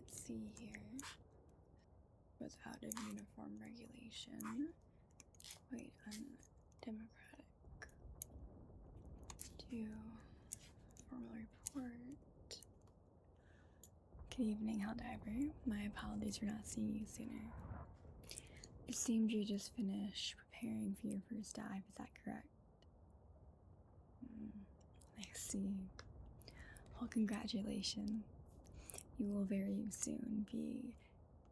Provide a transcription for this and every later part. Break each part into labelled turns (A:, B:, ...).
A: Let's see here. Was out of uniform regulation. Quite undemocratic. Do formal report. Good evening, Helldiver. My apologies for not seeing you sooner. It seems you just finished preparing for your first dive, is that correct? I see. Well, congratulations. You will very soon be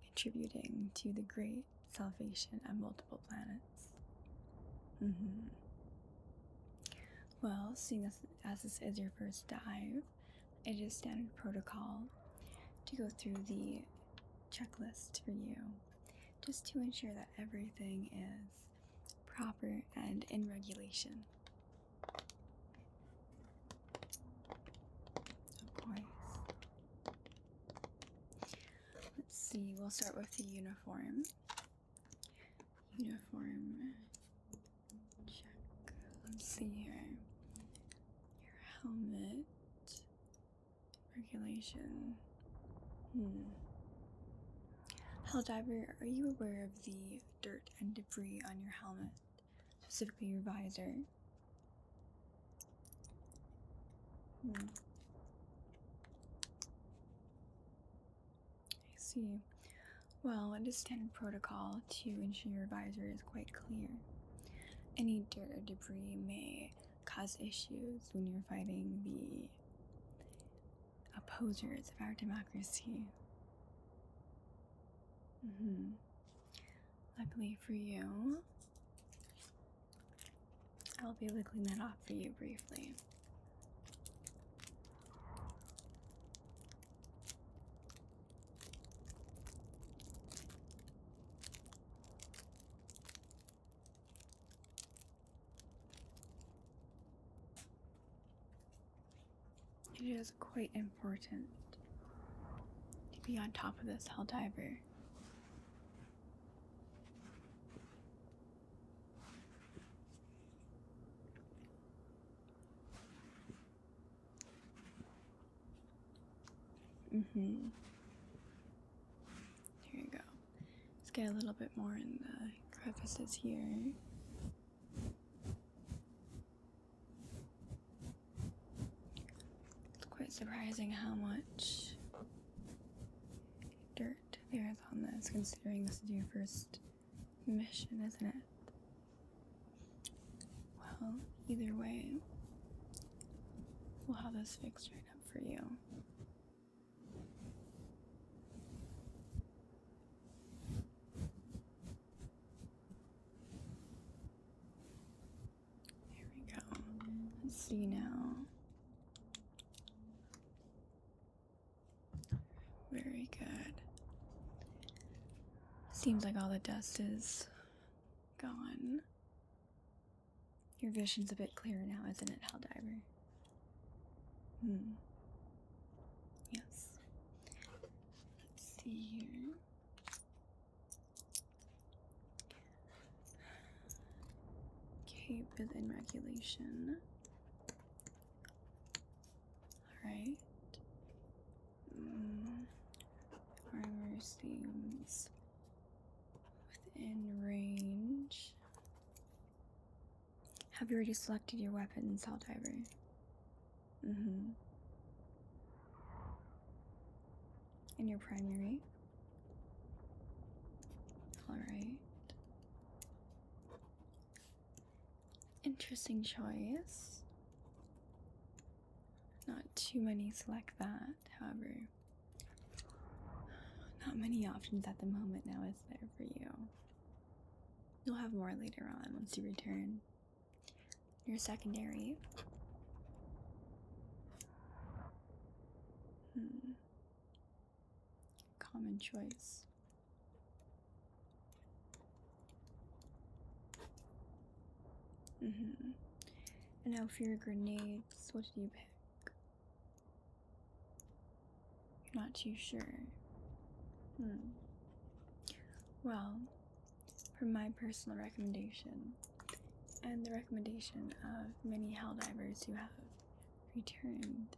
A: contributing to the great salvation of multiple planets. Well, seeing as this is your first dive, it is standard protocol to go through the checklist for you, just to ensure that everything is proper and in regulation. Of course. Let's see, we'll start with the uniform. Uniform check. Let's see here. Your helmet. Regulation. Helldiver, are you aware of the dirt and debris on your helmet? Specifically your visor? I see. Well, it is standard protocol to ensure your visor is quite clear. Any dirt or debris may cause issues when you're fighting the opposers of our democracy. Luckily for you, I'll be able to clean that off for you briefly. It is quite important to be on top of this, Helldiver. Here you go. Let's get a little bit more in the crevices here. It's quite surprising how much dirt there is on this, considering this is your first mission, isn't it? Well, either way, we'll have this fixed right up for you. There we go. Let's see now. Very good. Seems like all the dust is gone. Your vision's a bit clearer now, isn't it, Helldiver? Yes. Let's see here. Cape is in regulation. Alright. Armor seems within range. Have you already selected your weapons, Helldiver? And your primary? Alright. Interesting choice. Not too many select that, however. Not many options at the moment now, is there, for you? You'll have more later on once you return. Your secondary. Common choice. And now for your grenades, what did you pick? You're not too sure. Well, from my personal recommendation, and the recommendation of many Helldivers who have returned,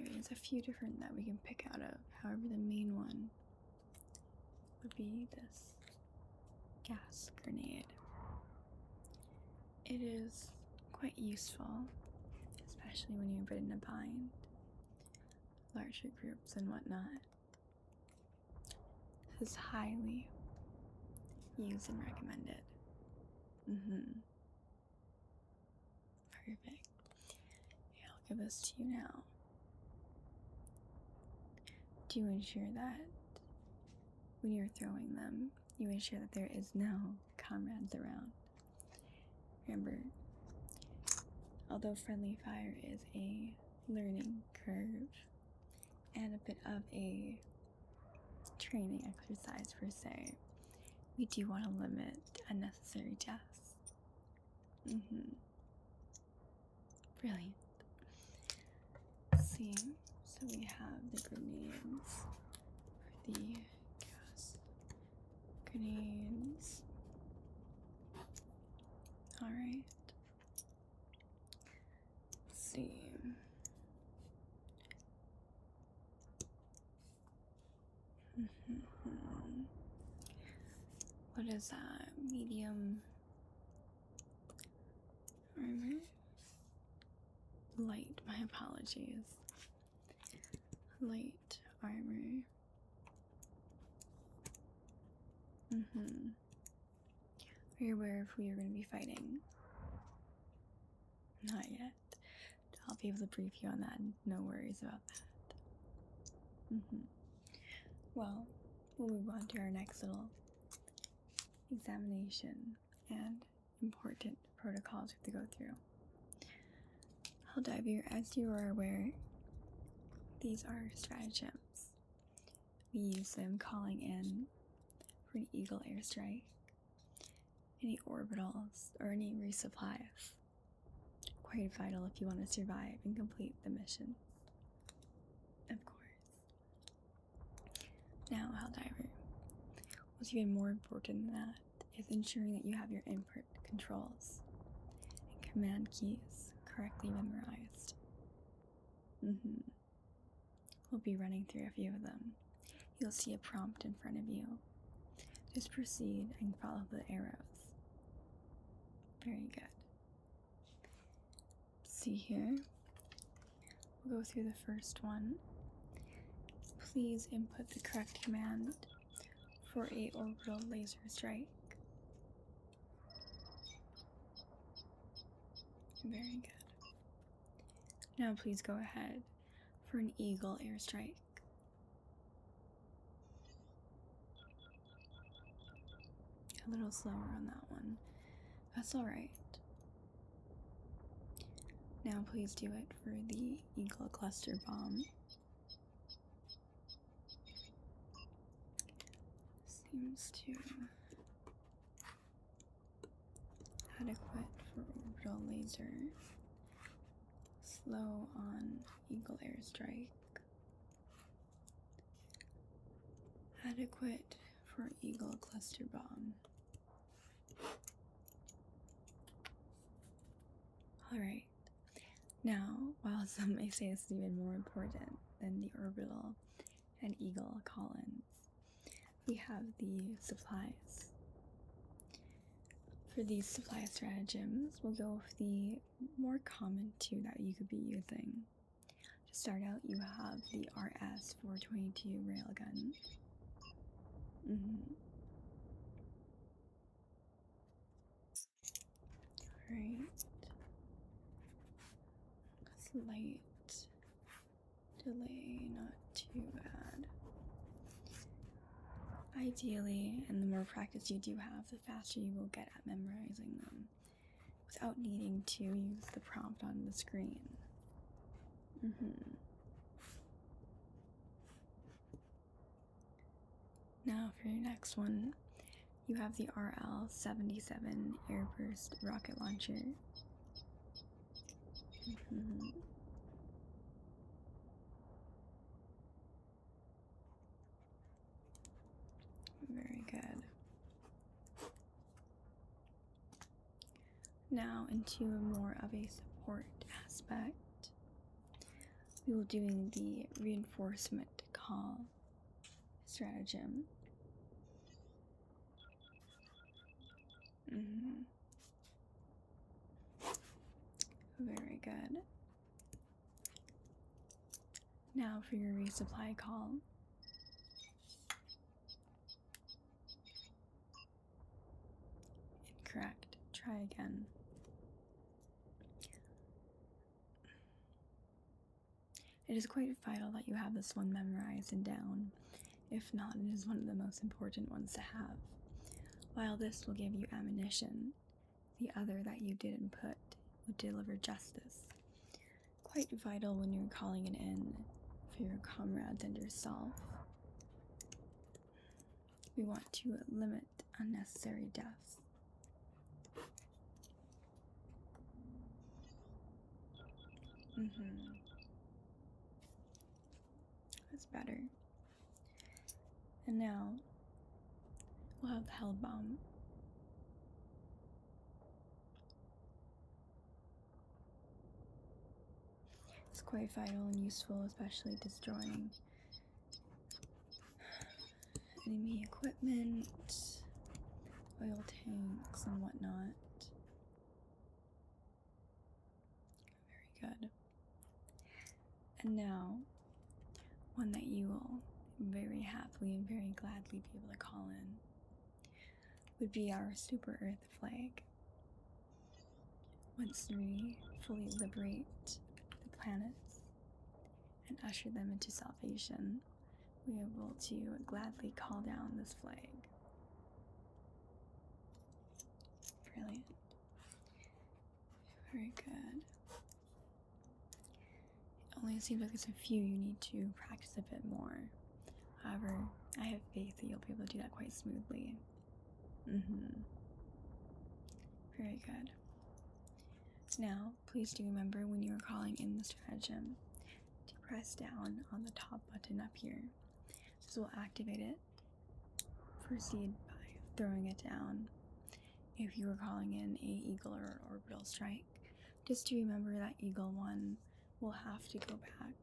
A: there is a few different that we can pick out of. However, the main one would be this gas grenade. It is quite useful, especially when you're a bit in a bind, larger groups and whatnot. This is highly used and recommended. Perfect. Yeah, I'll give this to you now. Do ensure that when you're throwing them, you ensure that there is no comrades around. Remember, although friendly fire is a learning curve and a bit of a training exercise per se, we do want to limit unnecessary deaths. Brilliant. Let's see, so we have the grenades for the gas grenades. Alright. Let's see. What is that? Medium armor? Light, my apologies. Light armor. Are you aware of who you're going to be fighting? Not yet. I'll be able to brief you on that. No worries about that. Well, we'll move on to our next little examination and important protocols we have to go through. Helldiver, as you are aware, these are stratagems. We use them calling in for an eagle airstrike, any orbitals, or any resupplies. Quite vital if you want to survive and complete the mission. Of course. Now, Helldiver, what's even more important than that is ensuring that you have your input controls and command keys correctly memorized. We'll be running through a few of them. You'll see a prompt in front of you. Just proceed and follow the arrows. Very good. See here, we'll go through the first one. Please input the correct command for a orbital laser strike. Very good. Now please go ahead for an eagle airstrike. A little slower on that one. That's alright. Now please do it for the eagle cluster bomb. Seems to adequate for orbital laser. Slow on eagle airstrike. Adequate for eagle cluster bomb. Alright. Now, while some may say this is even more important than the orbital and eagle call-ins, we have the supplies. For these supply stratagems, we'll go with the more common two that you could be using. To start out, you have the RS-422 railgun. Alright. Slight delay, not too bad. Ideally, and the more practice you do have, the faster you will get at memorizing them without needing to use the prompt on the screen. Now for your next one, you have the RL-77 Airburst rocket launcher. Very good. Now into more of a support aspect, we will be doing the reinforcement call stratagem. Very good. Now for your resupply call. Incorrect. Try again. It is quite vital that you have this one memorized and down. If not, it is one of the most important ones to have. While this will give you ammunition, the other that you didn't put would deliver justice. Quite vital when you're calling it in for your comrades and yourself. We want to limit unnecessary deaths. That's better. And now, we'll have the Hell Bomb. It's quite vital and useful, especially destroying enemy equipment, oil tanks, and whatnot. Very good. And now, one that you will very happily and very gladly be able to call in would be our Super Earth flag. Once we fully liberate the planets and usher them into salvation, we are able to gladly call down this flag. Brilliant. Very good. It only seems like there's a few you need to practice a bit more. However, I have faith that you'll be able to do that quite smoothly. Very good. Now, please do remember when you are calling in the stratagem to press down on the top button up here. This will activate it. Proceed by throwing it down. If you are calling in a Eagle or Orbital Strike, just to remember that Eagle 1 will have to go back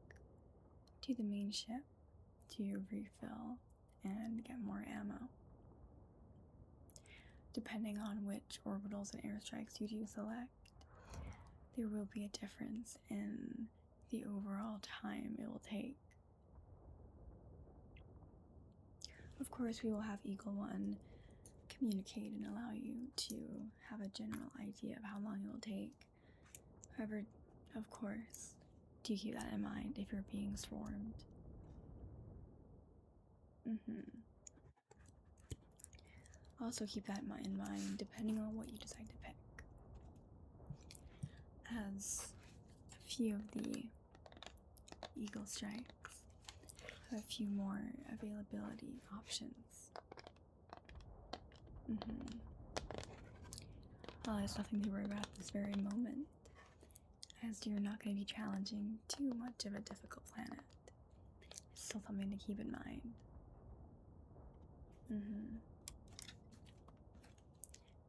A: to the main ship to refill and get more ammo. Depending on which orbitals and airstrikes you do select, there will be a difference in the overall time it will take. Of course, we will have Eagle 1 communicate and allow you to have a general idea of how long it will take. However, of course, do keep that in mind if you're being swarmed. Also keep that in mind depending on what you decide to pick, as a few of the Eagle Strikes have a few more availability options. Well, there's nothing to worry about at this very moment, as you're not going to be challenging too much of a difficult planet. It's still something to keep in mind.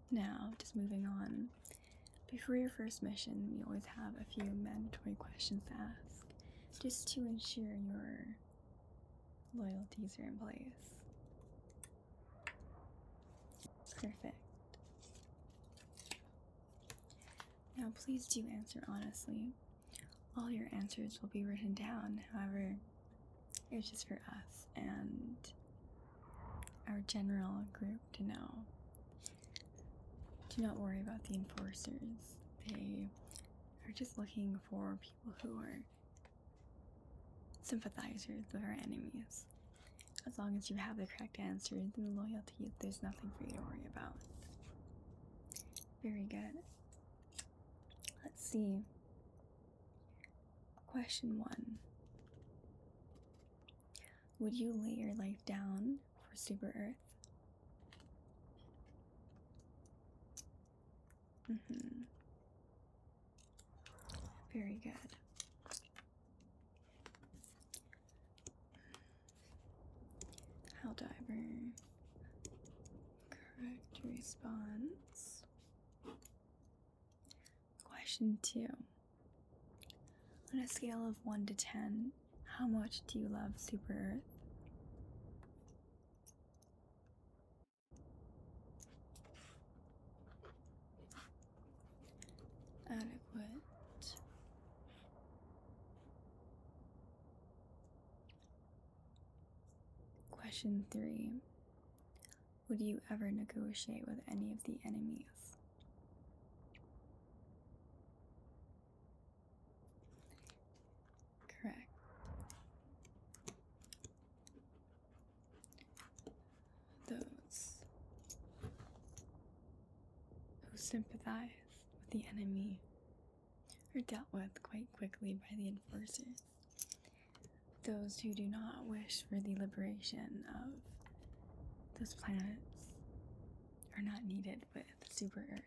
A: Now, just moving on. Before your first mission, we always have a few mandatory questions to ask, just to ensure your loyalties are in place. Perfect. Now, please do answer honestly. All your answers will be written down, however, it's just for us and our general group to know. Do not worry about the enforcers. They are just looking for people who are sympathizers with our enemies. As long as you have the correct answers and loyalty, there's nothing for you to worry about. Very good. Let's see. Question 1. Would you lay your life down for Super Earth? Very good. Helldiver. Correct response. Question 2. On a scale of 1 to 10, how much do you love Super Earth? Adequate. Question 3. Would you ever negotiate with any of the enemies? Correct. Those who sympathize with the enemy are dealt with quite quickly by the enforcers. Those who do not wish for the liberation of those planets are not needed with Super Earth.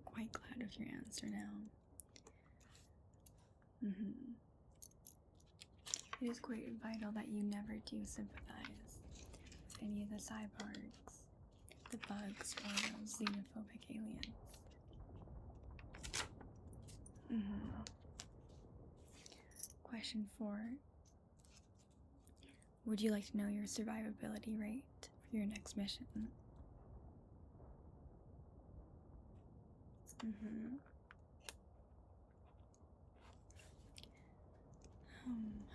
A: Quite glad of your answer now. It is quite vital that you never do sympathize with any of the cyborgs, the bugs, or those xenophobic aliens. Question 4. Would you like to know your survivability rate for your next mission?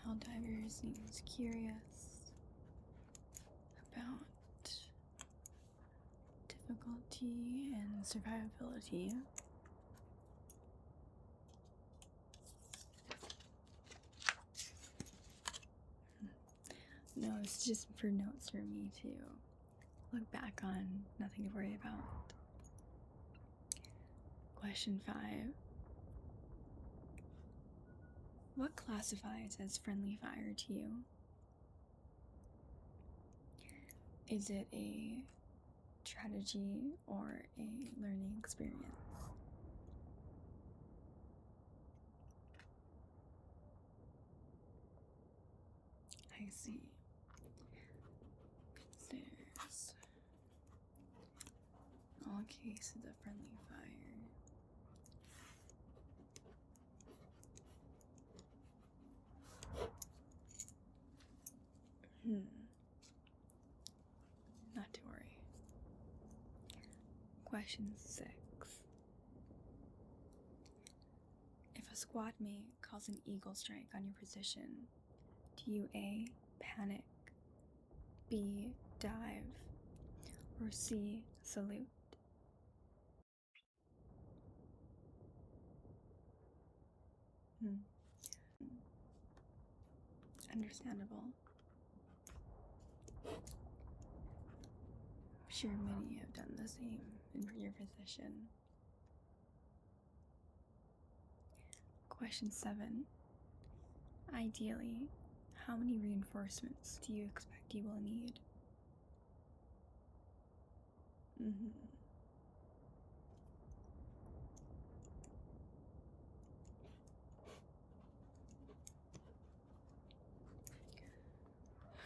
A: Helldivers seems curious about difficulty and survivability. No, it's just for notes for me to look back on, nothing to worry about. Question 5. What classifies as friendly fire to you? Is it a strategy or a learning experience? I see. There's all cases of friendly fire. Not to worry. Question 6. If a squad mate calls an eagle strike on your position, do you A. panic, B. dive, or C. salute? Understandable. I'm sure many have done the same in your position. Question 7. Ideally, how many reinforcements do you expect you will need?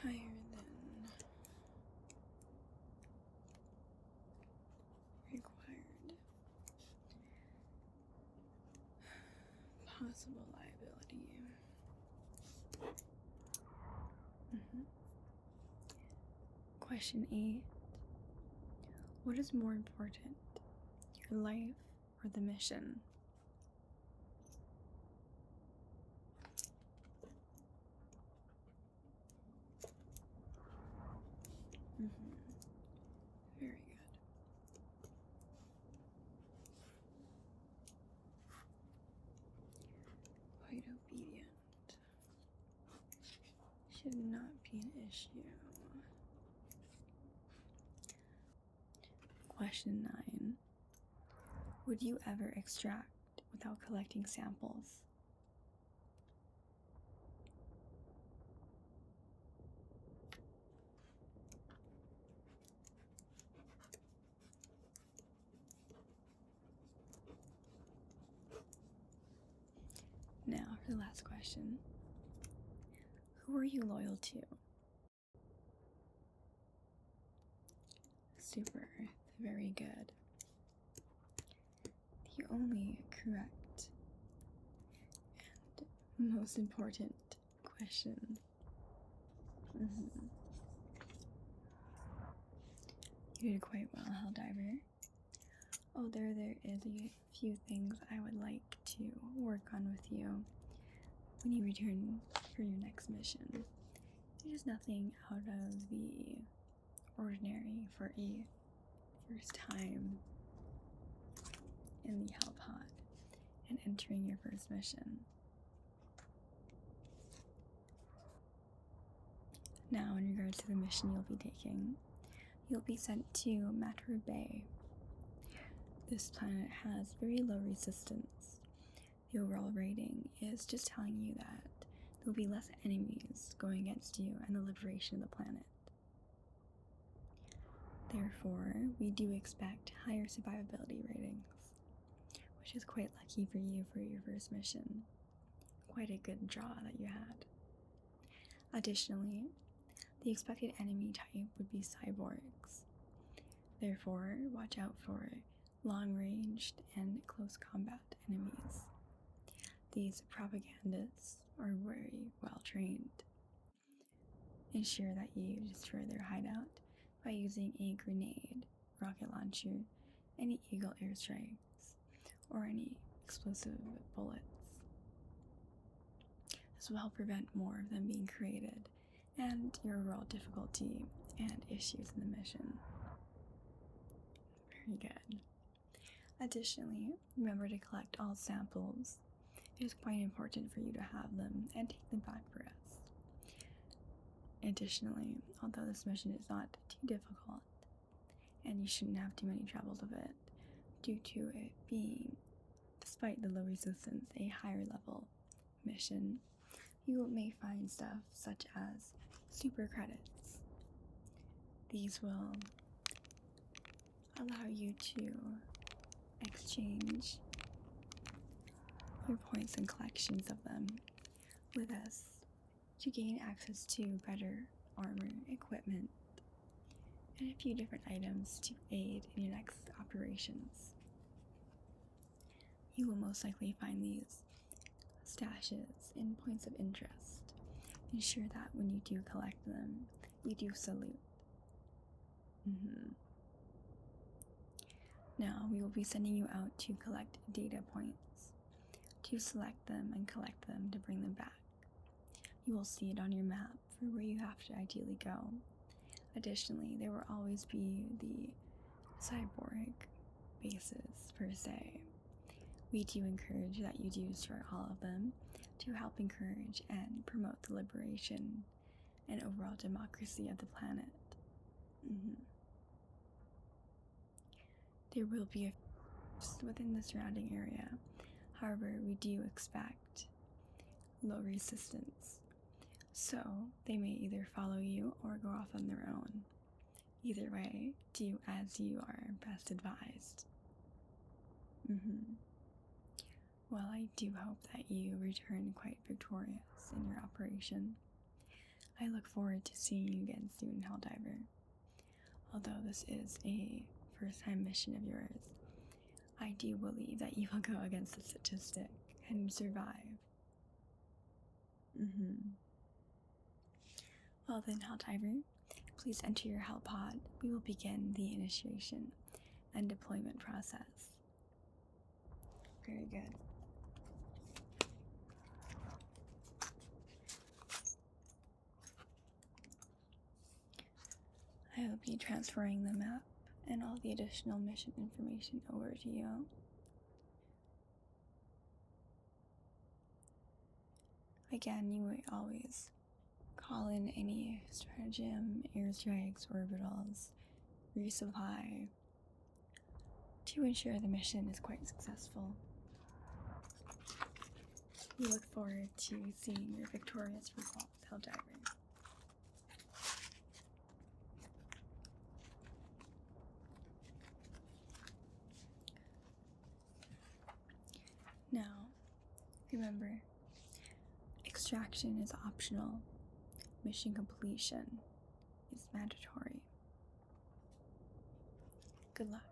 A: Higher than required. Possible liability. Question 8. What is more important, your life or the mission? Very good. Quite obedient. Should not be an issue. Question 9. Would you ever extract without collecting samples? Now, for the last question. Who are you loyal to? Super Earth. Very good. The only correct most important question. You did quite well, Helldiver. Although there is a few things I would like to work on with you when you return for your next mission. It is nothing out of the ordinary for a first time in the Hell Pod and entering your first mission. Now, in regards to the mission you'll be taking, you'll be sent to Matter Bay. This planet has very low resistance. The overall rating is just telling you that there'll be less enemies going against you and the liberation of the planet. Therefore, we do expect higher survivability ratings, which is quite lucky for you for your first mission. Quite a good draw that you had. Additionally, the expected enemy type would be cyborgs. Therefore, watch out for long-ranged and close combat enemies. These propagandists are very well trained. Ensure that you destroy their hideout by using a grenade, rocket launcher, any Eagle airstrikes, or any explosive bullets. This will help prevent more of them being created and your overall difficulty and issues in the mission. Very good. Additionally, remember to collect all samples. It is quite important for you to have them and take them back for us. Additionally, although this mission is not too difficult, and you shouldn't have too many troubles with it, due to it being, despite the low resistance, a higher level mission, you may find stuff such as super credits. These will allow you to exchange your points and collections of them with us to gain access to better armor, equipment, and a few different items to aid in your next operations. You will most likely find these stashes in points of interest. Ensure that when you do collect them, you do salute. Now, we will be sending you out to collect data points, to select them and collect them to bring them back. You will see it on your map for where you have to ideally go. Additionally, there will always be the cyborg bases per se. We do encourage that you do destroy all of them to help encourage and promote the liberation and overall democracy of the planet. There will be a within the surrounding area. However, we do expect low resistance, so they may either follow you or go off on their own. Either way, do as you are best advised. Well, I do hope that you return quite victorious in your operation. I look forward to seeing you again soon, Helldiver. Although this is a first-time mission of yours, I do believe that you will go against the statistic and survive. Well then, Helldivers, please enter your Hell Pod. We will begin the initiation and deployment process. Very good. I will be transferring the map and all the additional mission information over to you. Again, you may always call in any stratagem, airstrikes, orbitals, resupply to ensure the mission is quite successful. We look forward to seeing your victorious results, Helldivers. Now, remember, extraction is optional. Mission completion is mandatory. Good luck.